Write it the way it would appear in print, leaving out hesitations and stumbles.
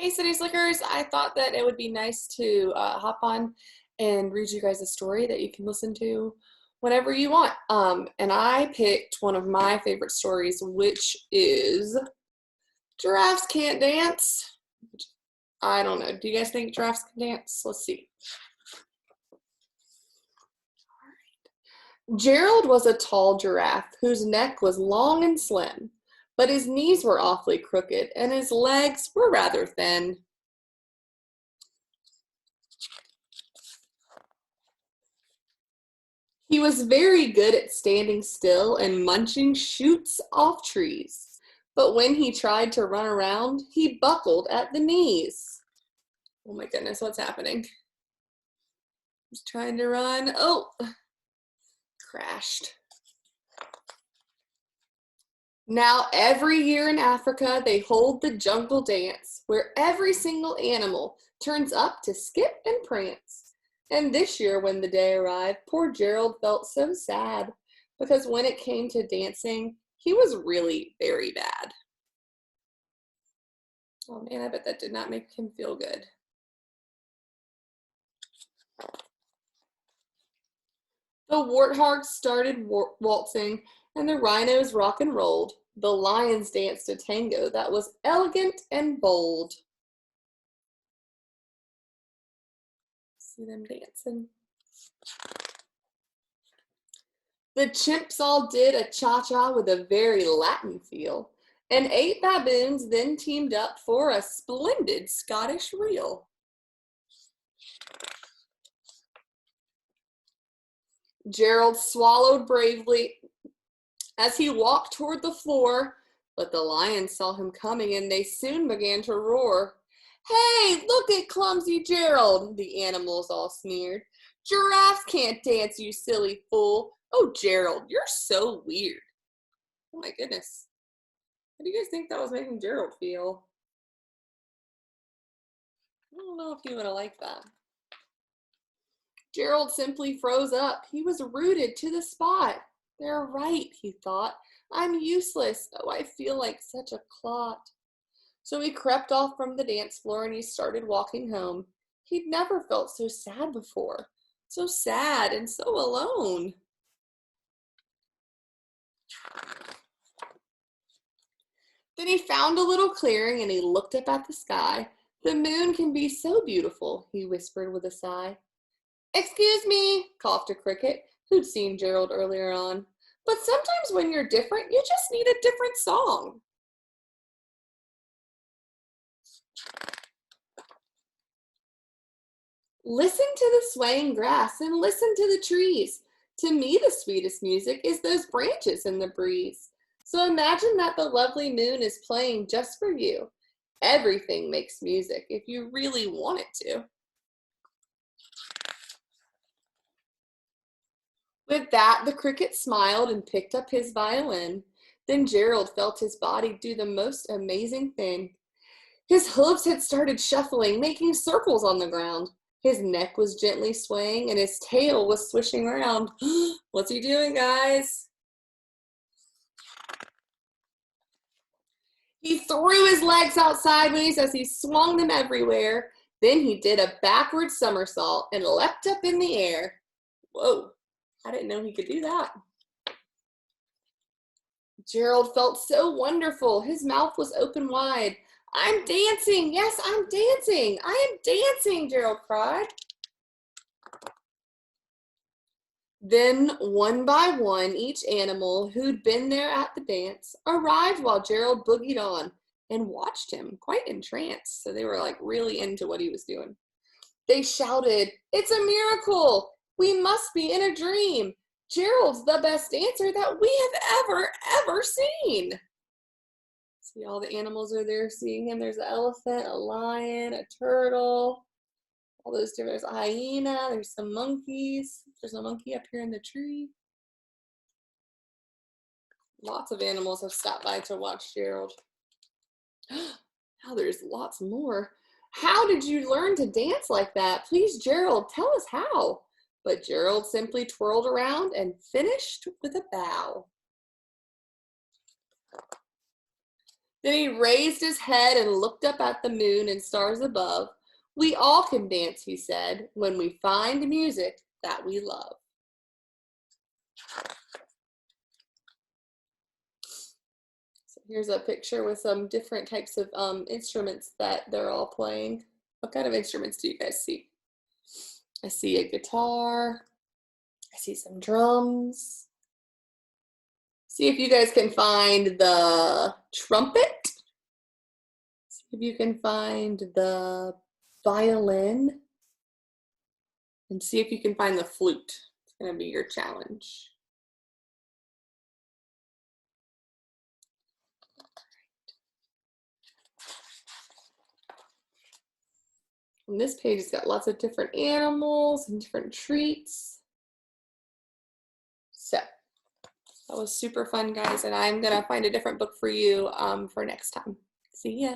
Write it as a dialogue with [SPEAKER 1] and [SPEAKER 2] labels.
[SPEAKER 1] Hey, City Slickers. I thought that it would be nice to hop on and read you guys a story that you can listen to whenever you want. And I picked one of my favorite stories, which is Giraffes Can't Dance. I don't know. Do you guys think giraffes can dance? Let's see. Gerald was a tall giraffe whose neck was long and slim, but his knees were awfully crooked and his legs were rather thin. He was very good at standing still and munching shoots off trees, but when he tried to run around, he buckled at the knees. Oh my goodness, what's happening? He's trying to run. Oh, crashed. Now, every year in Africa, they hold the jungle dance, where every single animal turns up to skip and prance. And this year, when the day arrived, poor Gerald felt so sad, because when it came to dancing, he was really very bad. Oh man, I bet that did not make him feel good. The warthogs started waltzing, and the rhinos rock and rolled. The lions danced a tango that was elegant and bold. See them dancing. The chimps all did a cha-cha with a very Latin feel, and 8 baboons then teamed up for a splendid Scottish reel. Gerald swallowed bravely as he walked toward the floor, but the lions saw him coming and they soon began to roar. "Hey, look at clumsy Gerald," the animals all sneered. "Giraffes can't dance, you silly fool. Oh, Gerald, you're so weird." Oh my goodness. How do you guys think that was making Gerald feel? I don't know if he would have liked that. Gerald simply froze up. He was rooted to the spot. "They're right," he thought. "I'm useless. Oh, I feel like such a clot." So he crept off from the dance floor and he started walking home. He'd never felt so sad before. So sad and so alone. Then he found a little clearing and he looked up at the sky. "The moon can be so beautiful," he whispered with a sigh. "Excuse me," coughed a cricket who'd seen Gerald earlier on. "But sometimes when you're different, you just need a different song." Listen to the swaying grass and listen to the trees. To me, the sweetest music is those branches in the breeze. So imagine that the lovely moon is playing just for you. Everything makes music if you really want it to. With that, the cricket smiled and picked up his violin. Then Gerald felt his body do the most amazing thing. His hooves had started shuffling, making circles on the ground. His neck was gently swaying and his tail was swishing around. What's he doing, guys? He threw his legs out sideways as he swung them everywhere. Then he did a backward somersault and leapt up in the air. Whoa, I didn't know he could do that. Gerald felt so wonderful. His mouth was open wide. "I'm dancing. Yes, I'm dancing. I am dancing," Gerald cried. Then, one by one, each animal who'd been there at the dance arrived while Gerald boogied on and watched him, quite entranced. So they were like really into what he was doing. They shouted, "It's a miracle. We must be in a dream. Gerald's the best dancer that we have ever seen." See, all the animals are there seeing him. There's an elephant, a lion, a turtle, all those different, there's a hyena, there's some monkeys. There's a monkey up here in the tree. Lots of animals have stopped by to watch Gerald. Now there's lots more. "How did you learn to dance like that? Please, Gerald, tell us how." But Gerald simply twirled around and finished with a bow. Then he raised his head and looked up at the moon and stars above. We all can dance, he said, when we find music that we love. So here's a picture with some different types of instruments that they're all playing. What kind of instruments do you guys see? I see a guitar. I see some drums. See if you guys can find the trumpet. See if you can find the violin. And see if you can find the flute. It's going to be your challenge. And this page has got lots of different animals and different treats. So that was super fun, guys. And I'm going to find a different book for you for next time. See ya.